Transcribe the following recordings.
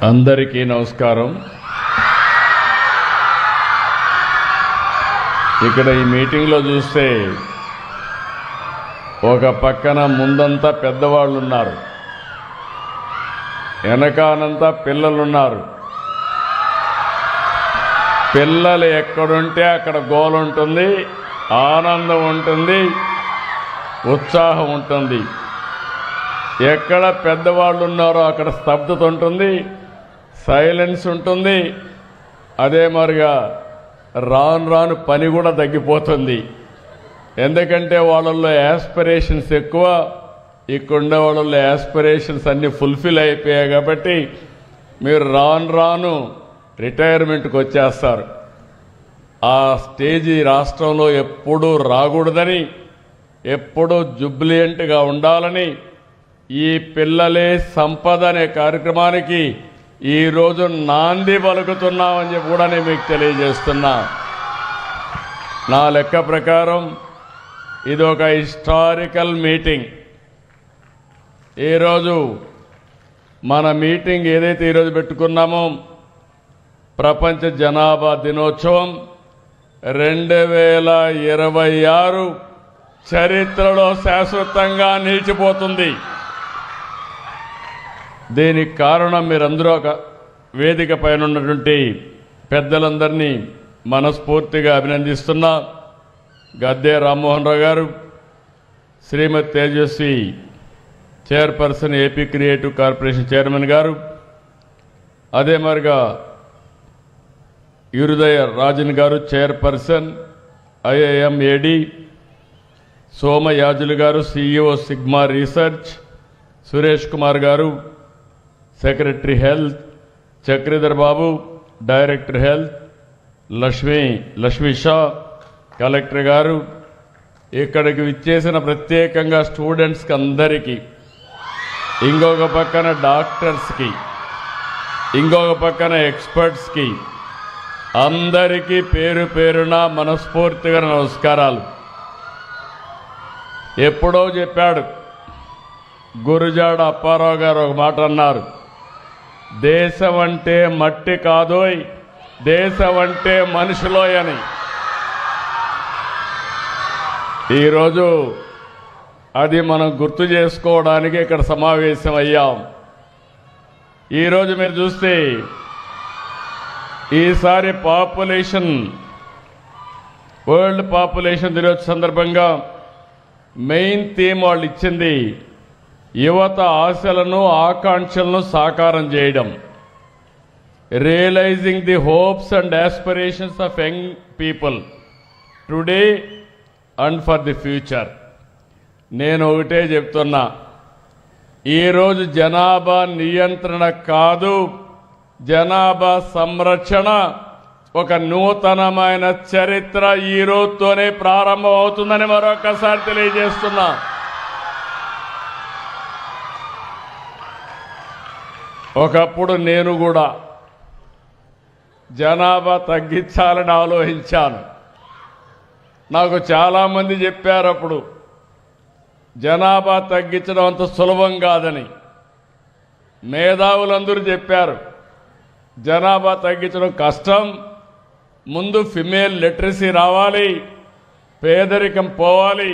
అందరికీ నమస్కారం. ఇక్కడ ఈ మీటింగ్లో చూస్తే ఒక పక్కన ముందంతా పెద్దవాళ్ళు ఉన్నారు, వెనకానంతా పిల్లలున్నారు. పిల్లలు ఎక్కడుంటే అక్కడ గోల ఉంటుంది, ఆనందం ఉంటుంది, ఉత్సాహం ఉంటుంది. ఎక్కడ పెద్దవాళ్ళు ఉన్నారో అక్కడ స్తబ్దత ఉంటుంది, సైలెన్స్ ఉంటుంది. అదే మరిగా రాను రాను పని కూడా తగ్గిపోతుంది. ఎందుకంటే వాళ్ళల్లో యాస్పిరేషన్స్ ఎక్కువ, ఇక్కడుండే వాళ్ళల్లో యాస్పిరేషన్స్ అన్నీ ఫుల్ఫిల్ అయిపోయాయి. కాబట్టి మీరు రాను రాను రిటైర్మెంట్కి వచ్చేస్తారు. ఆ స్టేజీ రాష్ట్రంలో ఎప్పుడూ రాకూడదని, ఎప్పుడూ జుబ్లియంట్గా ఉండాలని ఈ పిల్లలే సంపద అనే కార్యక్రమానికి ఈరోజు నాంది పలుకుతున్నామని చెప్పి కూడా నేను మీకు తెలియజేస్తున్నా. నా లెక్క ప్రకారం ఇది ఒక హిస్టారికల్ మీటింగ్. ఈరోజు మన మీటింగ్ ఏదైతే ఈరోజు పెట్టుకున్నామో ప్రపంచ జనాభా దినోత్సవం 2026 చరిత్రలో శాశ్వతంగా నిలిచిపోతుంది. దీనికి కారణం మీరందరూ ఒక వేదిక పైన ఉన్నటువంటి పెద్దలందరినీ మనస్ఫూర్తిగా అభినందిస్తున్నా. Gadde Rammohan Rao garu, Srimati Tejaswi chairperson, AP creative corporation chairman garu, అదే మరిగా యురుదయ రాజన్ గారు చైర్పర్సన్ ఐఐఎం ఏడి, Somayajulu garu CEO Sigma research, Suresh Kumar garu secretary health, Chakradhar Babu director health, Lakshmi Shah collector garu, ఇక్కడికి విచ్చేసిన ప్రత్యేకంగా స్టూడెంట్స్కి అందరికీ, ఇంకొక పక్కన డాక్టర్స్కి, ఇంకొక పక్కన ఎక్స్పర్ట్స్కి అందరికీ పేరు పేరున మనస్ఫూర్తిగా నమస్కారాలు. ఎప్పుడో చెప్పాడు గురుజాడ అప్పారావు గారు, ఒక మాట అన్నారు, దేశం అంటే మట్టి కాదోయ్, దేశం అంటే మనుషులోయ్ అని. ఈరోజు అది మనం గుర్తు చేసుకోవడానికి ఇక్కడ సమావేశం అయ్యాం. ఈరోజు మీరు చూస్తే ఈసారి వరల్డ్ పాపులేషన్ దినోత్సవం సందర్భంగా మెయిన్ థీమ్ వాళ్ళు ఇచ్చింది యువత ఆశలను ఆకాంక్షలను సాకారం చేయడం, realising the hopes and aspirations of young people today and for the future. నేను ఒకటే చెప్తున్నా, ఈరోజు జనాభా నియంత్రణ కాదు, జనాభా సంరక్షణ ఒక నూతనమైన చరిత్ర ఈ రోజుతోనే ప్రారంభం అవుతుందని మరొకసారి తెలియజేస్తున్నా. ఒకప్పుడు నేను కూడా జనాభా తగ్గించాలని ఆలోచించాను. నాకు చాలామంది చెప్పారు అప్పుడు జనాభా తగ్గించడం అంత సులభం కాదని. మేధావులందరూ చెప్పారు జనాభా తగ్గించడం కష్టం, ముందు ఫిమేల్ లిటరసీ రావాలి, పేదరికం పోవాలి,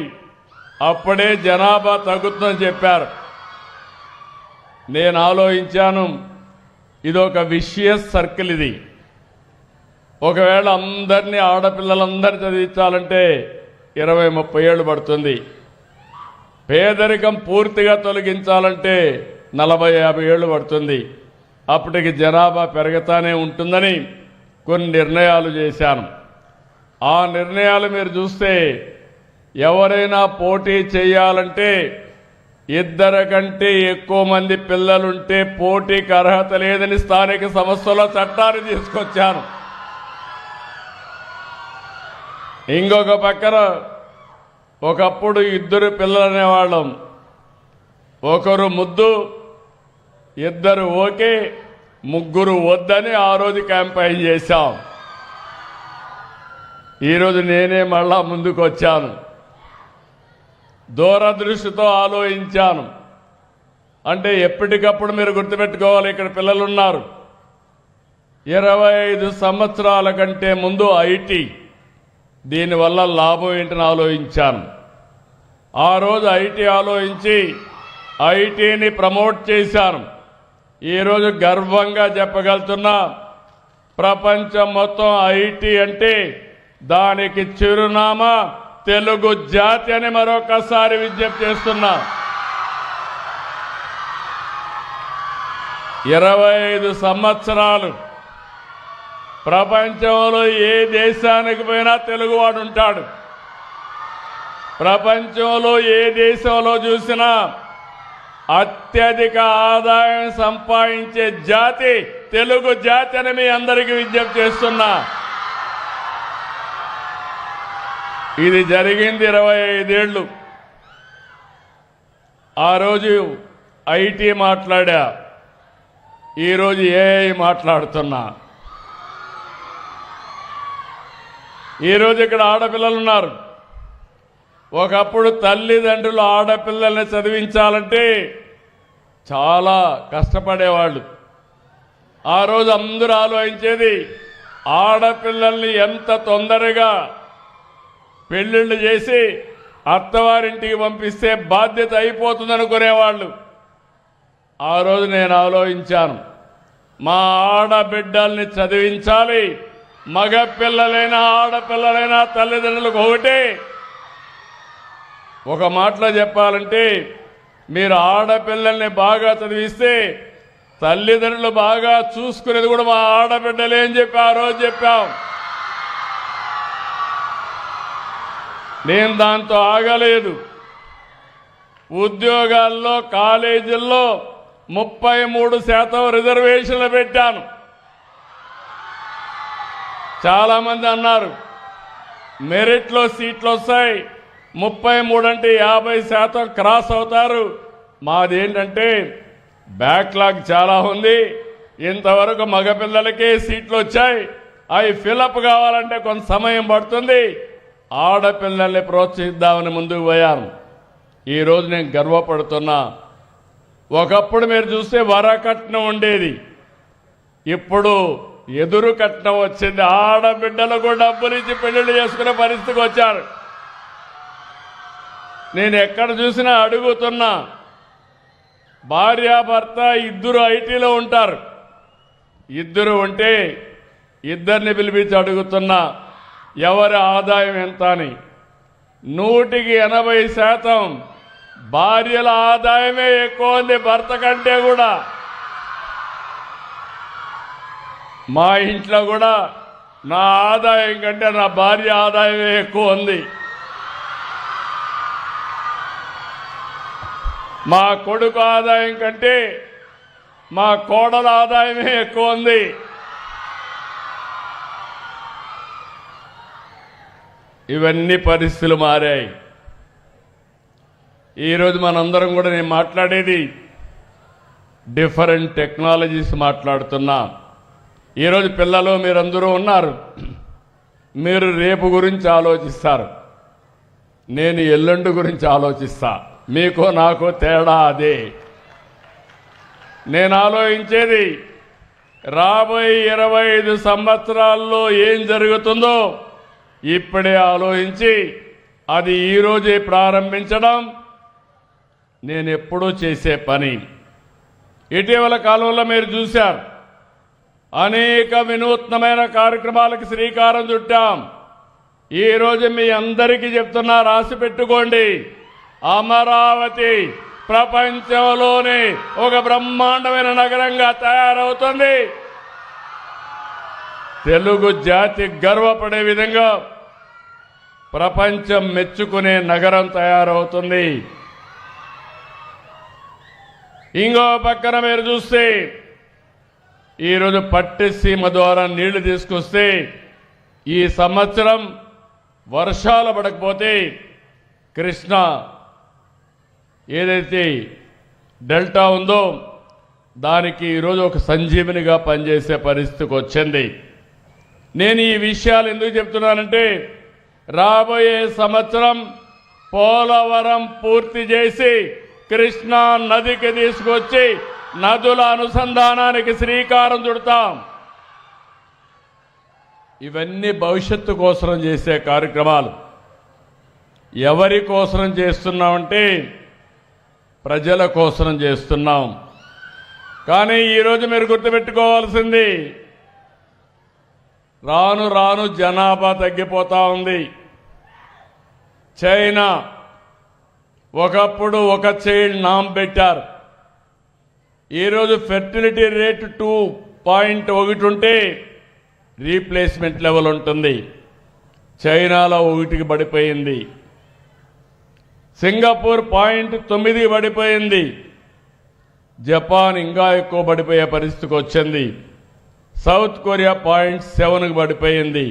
అప్పుడే జనాభా తగ్గుతుందని చెప్పారు. నేను ఆలోచించాను, ఇదొక విషియస్ సర్కిల్. ఇది ఒకవేళ అందరినీ ఆడపిల్లలందరినీ చదివించాలంటే 20-30 ఏళ్ళు పడుతుంది. పేదరికం పూర్తిగా తొలగించాలంటే 40-50 ఏళ్ళు పడుతుంది. అప్పటికి జనాభా పెరుగుతానే ఉంటుందని కొన్ని నిర్ణయాలు చేశాను. ఆ నిర్ణయాలు మీరు చూస్తే ఎవరైనా పోటీ చేయాలంటే 2 కంటే ఎక్కువ మంది పిల్లలుంటే పోటీకి అర్హత లేదని స్థానిక సంస్థల చట్టాన్ని తీసుకొచ్చాను. ఇంకొక పక్కన ఒకప్పుడు 2 పిల్లలు అనేవాళ్ళం, ఒకరు ముద్దు, 2 ఓకే, 3 వద్దని ఆ రోజు క్యాంపెయిన్ చేశాం. ఈరోజు నేనే మళ్ళా ముందుకు వచ్చాను. దూరదృష్టితో ఆలోచించాను. అంటే ఎప్పటికప్పుడు మీరు గుర్తుపెట్టుకోవాలి, ఇక్కడ పిల్లలు ఉన్నారు. 25 సంవత్సరాల కంటే ముందు ఐటీ, దీనివల్ల లాభం ఏంటని ఆలోచించాను. ఆ రోజు ఐటీ ఆలోచించి ఐటీని ప్రమోట్ చేశాను. ఈరోజు గర్వంగా చెప్పగలుగుతున్నా, ప్రపంచం మొత్తం ఐటీ అంటే దానికి చిరునామా తెలుగు జాతి అని మరొకసారి విజ్ఞప్తి చేస్తున్నా. 25 సంవత్సరాలు ప్రపంచంలో ఏ దేశానికి పోయినా తెలుగువాడు ఉంటాడు. ప్రపంచంలో ఏ దేశంలో చూసినా అత్యధిక ఆదాయం సంపాదించే జాతి తెలుగు జాతి అని మీ అందరికీ విజ్ఞప్తి చేస్తున్నా. ఇది జరిగింది 25 ఏళ్ళు. ఆ రోజు ఐటీ మాట్లాడా, ఈరోజు ఏఐ మాట్లాడుతున్నా. ఈరోజు ఇక్కడ ఆడపిల్లలు ఉన్నారు. ఒకప్పుడు తల్లిదండ్రులు ఆడపిల్లల్ని చదివించాలంటే చాలా కష్టపడేవాళ్ళు. ఆ రోజు అందరూ ఆలోచించేది, ఆడపిల్లల్ని ఎంత తొందరగా పెళ్ళిళ్ళు చేసి అత్తవారింటికి పంపిస్తే బాధ్యత అయిపోతుంది అనుకునేవాళ్ళు. ఆ రోజు నేను ఆలోచించాను, మా ఆడబిడ్డల్ని చదివించాలి. మగపిల్లలైనా ఆడపిల్లలైనా తల్లిదండ్రులకు ఒకటే. ఒక మాటలో చెప్పాలంటే, మీరు ఆడపిల్లల్ని బాగా చదివిస్తే తల్లిదండ్రులు బాగా చూసుకునేది కూడా మా ఆడబిడ్డలే అని చెప్పి ఆ రోజు చెప్పాం. నేను దాంతో ఆగలేదు. ఉద్యోగాల్లో, కాలేజీల్లో 33% రిజర్వేషన్లు పెట్టాను. చాలామంది అన్నారు మెరిట్లో సీట్లు వస్తాయి, 33 అంటే 50% క్రాస్ అవుతారు. మాదేంటంటే బ్యాక్లాగ్ చాలా ఉంది. ఇంతవరకు మగపిల్లలకే సీట్లు వచ్చాయి, అవి ఫిలప్ కావాలంటే కొంత సమయం పడుతుంది. ఆడపిల్లల్ని ప్రోత్సహిద్దామని ముందుకు పోయాను. ఈరోజు నేను గర్వపడుతున్నా. ఒకప్పుడు మీరు చూస్తే వరకట్నం ఉండేది, ఇప్పుడు ఎదురు కట్నం వచ్చింది. ఆడబిడ్డలకు డబ్బులు ఇచ్చి పెళ్లిళ్ళు చేసుకునే పరిస్థితికి వచ్చారు. నేను ఎక్కడ చూసినా అడుగుతున్నా, భార్యాభర్త ఇద్దరు ఐటీలో ఉంటారు. ఇద్దరు ఉంటే ఇద్దరిని పిలిపించి అడుగుతున్నా, ఎవరి ఆదాయం ఎంత అని. 180% భార్యల ఆదాయమే ఎక్కువ ఉంది భర్త కంటే కూడా. మా ఇంట్లో కూడా నా ఆదాయం కంటే నా భార్య ఆదాయమే ఎక్కువ ఉంది. మా కొడుకు ఆదాయం కంటే మా కోడల ఆదాయమే ఎక్కువ ఉంది. ఇవన్నీ పరిస్థితులు మారాయి. ఈరోజు మనందరం కూడా నేను మాట్లాడేది డిఫరెంట్ టెక్నాలజీస్ మాట్లాడుతున్నాం. ఈరోజు పిల్లలు మీరందరూ ఉన్నారు, మీరు రేపు గురించి ఆలోచిస్తారు, నేను ఎల్లుండి గురించి ఆలోచిస్తా. మీకో నాకో తేడా అదే. నేను ఆలోచించేది రాబోయే 25 సంవత్సరాల్లో ఏం జరుగుతుందో ఇప్పుడే ఆలోచించి అది ఈరోజే ప్రారంభించడం నేను ఎప్పుడూ చేసే పని. ఇటీవల కాలంలో మీరు చూశారు, అనేక వినూత్నమైన కార్యక్రమాలకు శ్రీకారం చుట్టాం. ఈరోజు మీ అందరికీ చెప్తున్నా, రాసి పెట్టుకోండి. అమరావతి ప్రపంచంలోనే ఒక బ్రహ్మాండమైన నగరంగా తయారవుతుంది. తెలుగు జాతి గర్వపడే విధంగా ప్రపంచం మెచ్చుకునే నగరం తయారవుతుంది. ఇంకో పక్కన మీరు చూస్తే ఈరోజు పట్టిసీమ ద్వారా నీళ్లు తీసుకొస్తే ఈ సంవత్సరం వర్షాలు పడకపోతే కృష్ణా ఏదైతే డెల్టా ఉందో దానికి ఈరోజు ఒక సంజీవనిగా పనిచేసే పరిస్థితికి వచ్చింది. నేను ఈ విషయాలు ఎందుకు చెప్తున్నానంటే, రాబోయే సంవత్సరం పోలవరం పూర్తి చేసి కృష్ణా నదికి తీసుకొచ్చి నదుల అనుసంధానానికి శ్రీకారం చుడతాం. ఇవన్నీ భవిష్యత్తు కోసం చేసే కార్యక్రమాలు. ఎవరి కోసం చేస్తున్నామంటే ప్రజల కోసం చేస్తున్నాం. కానీ ఈరోజు మీరు గుర్తుపెట్టుకోవాల్సింది, రాను రాను జనాభా తగ్గిపోతా ఉంది. చైనా ఒకప్పుడు ఒక చైల్డ్ నామ్ పెట్టారు. ఈరోజు ఫెర్టిలిటీ రేట్ 2.1 ఉంటే రీప్లేస్మెంట్ లెవెల్ ఉంటుంది. చైనాలో 1కి పడిపోయింది. సింగపూర్ 0.9 పడిపోయింది. జపాన్ ఇంకా ఎక్కువ పడిపోయే పరిస్థితికి వచ్చింది. సౌత్ కొరియా 0.7కి పడిపోయింది.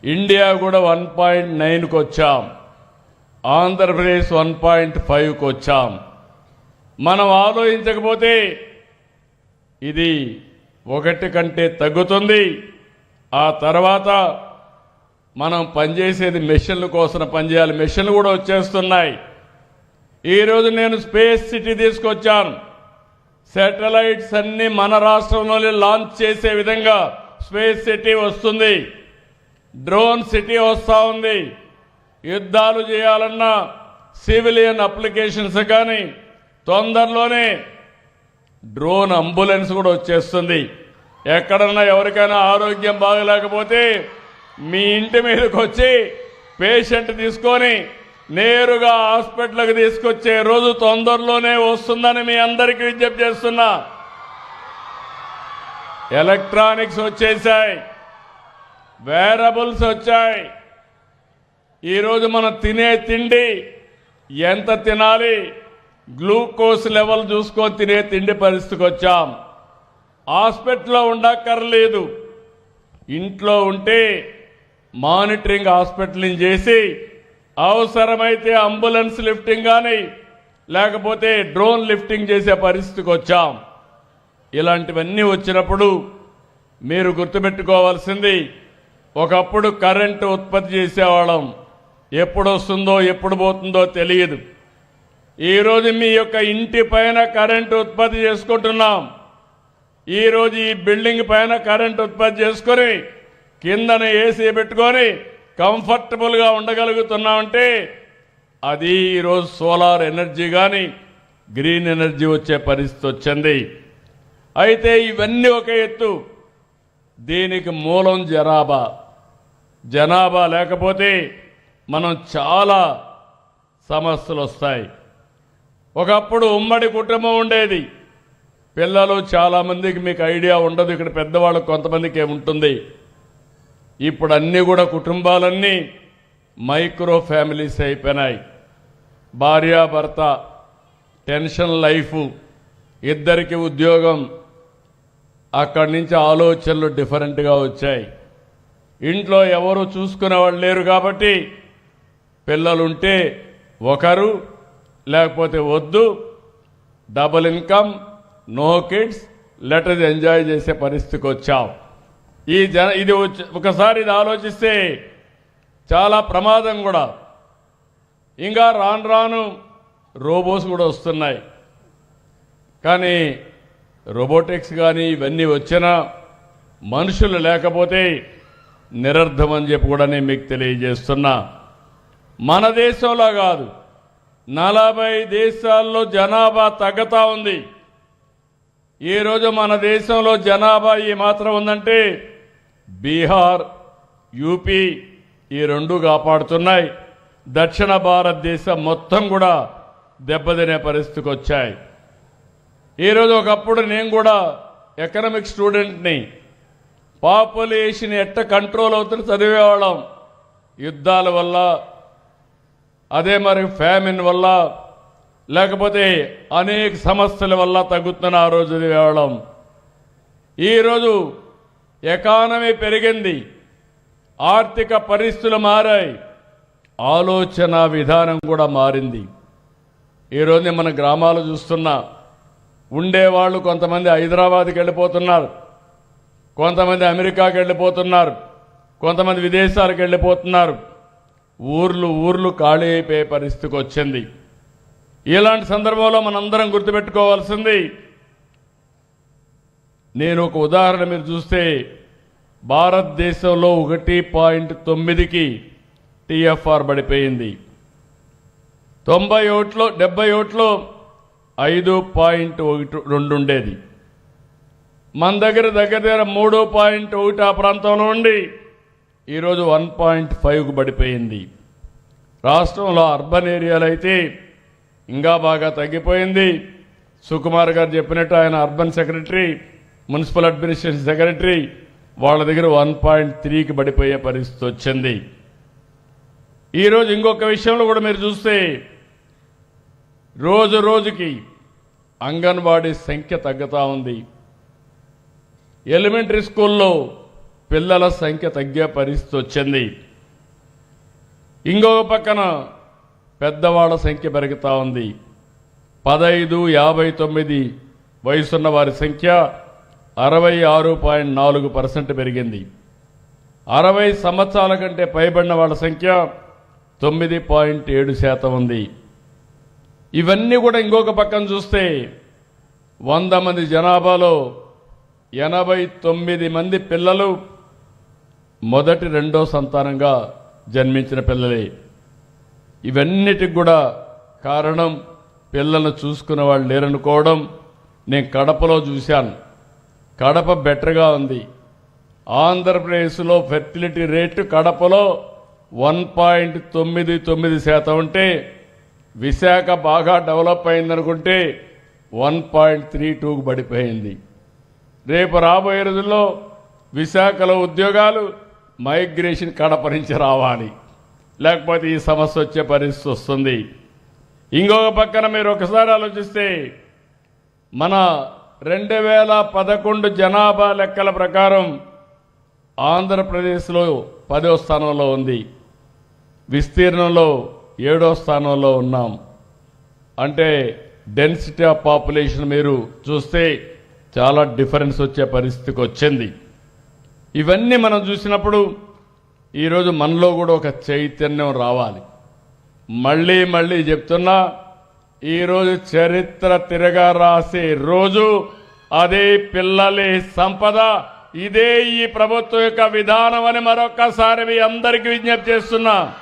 ఇండియా కూడా 1.9కి వచ్చాం. ఆంధ్రప్రదేశ్ 1.5కి వచ్చాం. మనం ఆలోచించకపోతే ఇది 1 కంటే తగ్గుతుంది. ఆ తర్వాత మనం పనిచేసేది మెషిన్ల కోసం పనిచేయాలి. మెషిన్లు కూడా వచ్చేస్తున్నాయి. ఈరోజు నేను స్పేస్ సిటీ తీసుకొచ్చాను. శాటిలైట్స్ అన్ని మన రాష్ట్రంలోనే లాంచ్ చేసే విధంగా స్పేస్ సిటీ వస్తుంది. డ్రోన్ సిటీ వస్తూ ఉంది. యుద్ధాలు చేయాలన్నా సివిలియన్ అప్లికేషన్స్ కానీ తొందరలోనే డ్రోన్ అంబులెన్స్ కూడా వచ్చేస్తుంది. ఎక్కడన్నా ఎవరికైనా ఆరోగ్యం బాగలేకపోతే మీ ఇంటి మీదకి వచ్చి పేషెంట్ తీసుకొని నేరుగా హాస్పిటల్కి తీసుకొచ్చే రోజు తొందరలోనే వస్తుందని మీ అందరికీ విజ్ఞప్తి చేస్తున్నా. ఎలక్ట్రానిక్స్ వచ్చేసాయి, వేరబుల్స్ వచ్చాయి. ఈరోజు మనం తినే తిండి ఎంత తినాలి, గ్లూకోజ్ లెవెల్ చూసుకొని తినే తిండి పరిస్థితికి వచ్చాం. హాస్పిటల్లో ఉండక్కర్లేదు, ఇంట్లో ఉంటే మానిటరింగ్ హాస్పిటలింగ్ చేసి అవసరమైతే అంబులెన్స్ లిఫ్టింగ్ కానీ లేకపోతే డ్రోన్ లిఫ్టింగ్ చేసే పరిస్థితికి వచ్చాం. ఇలాంటివన్నీ వచ్చినప్పుడు మీరు గుర్తుపెట్టుకోవాల్సింది, ఒకప్పుడు కరెంటు ఉత్పత్తి చేసేవాళ్ళం. ఎప్పుడు వస్తుందో ఎప్పుడు పోతుందో తెలియదు. ఈరోజు మీ యొక్క ఇంటి పైన కరెంటు ఉత్పత్తి చేసుకుంటున్నాం. ఈరోజు ఈ బిల్డింగ్ పైన కరెంటు ఉత్పత్తి చేసుకొని కిందన ఏసీ పెట్టుకొని కంఫర్టబుల్గా ఉండగలుగుతున్నామంటే అది ఈరోజు సోలార్ ఎనర్జీ కానీ గ్రీన్ ఎనర్జీ వచ్చే పరిస్థితి వచ్చింది. అయితే ఇవన్నీ ఒక ఎత్తు. దీనికి మూలం జనాభా. జనాభా లేకపోతే మనం చాలా సమస్యలు వస్తాయి. ఒకప్పుడు ఉమ్మడి కుటుంబం ఉండేది. పిల్లలు చాలామందికి మీకు ఐడియా ఉండదు, ఇక్కడ పెద్దవాళ్ళకు కొంతమందికి ఏముంటుంది. ఇప్పుడు అన్నీ కూడా కుటుంబాలన్నీ మైక్రో ఫ్యామిలీస్ అయిపోయినాయి. భార్యాభర్త టెన్షన్ లైఫ్, ఇద్దరికి ఉద్యోగం, అక్కడి నుంచి ఆలోచనలు డిఫరెంట్గా వచ్చాయి. ఇంట్లో ఎవరు చూసుకునే వాళ్ళు లేరు కాబట్టి పిల్లలుంటే ఒకరు లేకపోతే వద్దు, double income, no kids, let us enjoy చేసే పరిస్థితికి వచ్చాం. ఇది ఒకసారి ఇది ఆలోచిస్తే చాలా ప్రమాదం కూడా. ఇంకా రాను రాను రోబోస్ కూడా వస్తున్నాయి. కానీ రోబోటిక్స్ కానీ ఇవన్నీ వచ్చినా మనుషులు లేకపోతే నిరర్థం అని చెప్పి కూడా నేను మీకు తెలియజేస్తున్నా. మన దేశంలో కాదు, 40 దేశాల్లో జనాభా తగ్గుతా ఉంది. ఈరోజు మన దేశంలో జనాభా ఈ మాత్రం ఉందంటే బీహార్, యూపీ ఈ రెండు కాపాడుతున్నాయి. దక్షిణ భారతదేశం మొత్తం కూడా దెబ్బతినే పరిస్థితికి వచ్చాయి. ఈరోజు ఒకప్పుడు నేను కూడా ఎకనామిక్ స్టూడెంట్ని. పాపులేషన్ ఎట్ట కంట్రోల్ అవుతుందో చదివేవాళ్ళం. యుద్ధాల వల్ల, అదే మరి ఫ్యామిన్ వల్ల, లేకపోతే అనేక సమస్యల వల్ల తగ్గుతున్న ఆ రోజు చదివేవాళ్ళం. ఈరోజు ఎకానమీ పెరిగింది, ఆర్థిక పరిస్థితులు మారాయి, ఆలోచన విధానం కూడా మారింది. ఈరోజు మన గ్రామాలు చూస్తున్నా, ఉండేవాళ్ళు కొంతమంది హైదరాబాద్కి వెళ్ళిపోతున్నారు, కొంతమంది అమెరికాకి వెళ్ళిపోతున్నారు, కొంతమంది విదేశాలకు వెళ్ళిపోతున్నారు. ఊర్లు ఖాళీ అయిపోయే పరిస్థితికి వచ్చింది. ఇలాంటి సందర్భంలో మనందరం గుర్తుపెట్టుకోవాల్సింది, నేను ఒక ఉదాహరణ మీరు చూస్తే భారతదేశంలో 1.9కి టీఎఫ్ఆర్ పడిపోయింది. 70 ఓట్లో 5.12 ఉండేది. మన దగ్గర 3.1 ఆ ప్రాంతంలో ఉండి ఈరోజు 1.5కు పడిపోయింది. రాష్ట్రంలో అర్బన్ ఏరియాలో అయితే ఇంకా బాగా తగ్గిపోయింది. సుకుమార్ గారు చెప్పినట్టు ఆయన urban secretary, municipal administration secretary వాళ్ళ దగ్గర 1.3కి పడిపోయే పరిస్థితి వచ్చింది. ఈరోజు ఇంకొక విషయంలో కూడా మీరు చూస్తే రోజు రోజుకి అంగన్వాడీ సంఖ్య తగ్గుతూ ఉంది. ఎలిమెంటరీ స్కూల్లో పిల్లల సంఖ్య తగ్గే పరిస్థితి వచ్చింది. ఇంకొక పక్కన పెద్దవాళ్ళ సంఖ్య పెరుగుతూ ఉంది. 15-59 వయసున్న వారి సంఖ్య 66.4% పెరిగింది. 60 సంవత్సరాల కంటే పైబడిన వాళ్ళ సంఖ్య 9.7% ఉంది. ఇవన్నీ కూడా ఇంకొక పక్కన చూస్తే 100 మంది జనాభాలో 89 మంది పిల్లలు మొదటి రెండో సంతానంగా జన్మించిన పిల్లలే. ఇవన్నిటికి కూడా కారణం పిల్లలను చూసుకునే వాళ్ళు లేరనుకోవడం. నేను కడపలో చూశాను, కడప బెటర్గా ఉంది. ఆంధ్రప్రదేశ్లో ఫెర్టిలిటీ రేటు కడపలో 1.99% ఉంటే విశాఖ బాగా డెవలప్ అయిందనుకుంటే 1.32కు పడిపోయింది. రేపు రాబోయే రోజుల్లో విశాఖలో ఉద్యోగాలు మైగ్రేషన్ కడప నుంచి రావాలి, లేకపోతే ఈ సమస్య వచ్చే పరిస్థితి వస్తుంది. ఇంకొక పక్కన మీరు ఒకసారి ఆలోచిస్తే మన 2011 జనాభా లెక్కల ప్రకారం ఆంధ్రప్రదేశ్లో 10వ స్థానంలో ఉంది, విస్తీర్ణంలో 7వ స్థానంలో ఉన్నాం. అంటే డెన్సిటీ ఆఫ్ పాపులేషన్ మీరు చూస్తే చాలా డిఫరెన్స్ వచ్చే పరిస్థితికి వచ్చింది. ఇవన్నీ మనం చూసినప్పుడు ఈరోజు మనలో కూడా ఒక చైతన్యం రావాలి. మళ్ళీ మళ్ళీ చెప్తున్నా, ఈరోజు చరిత్ర తిరగా రాసే రోజు. అదే పిల్లలే సంపద, ఇదే ఈ ప్రభుత్వం యొక్క విధానం అని మరొక్కసారి మీ అందరికీ విజ్ఞప్తి చేస్తున్నా.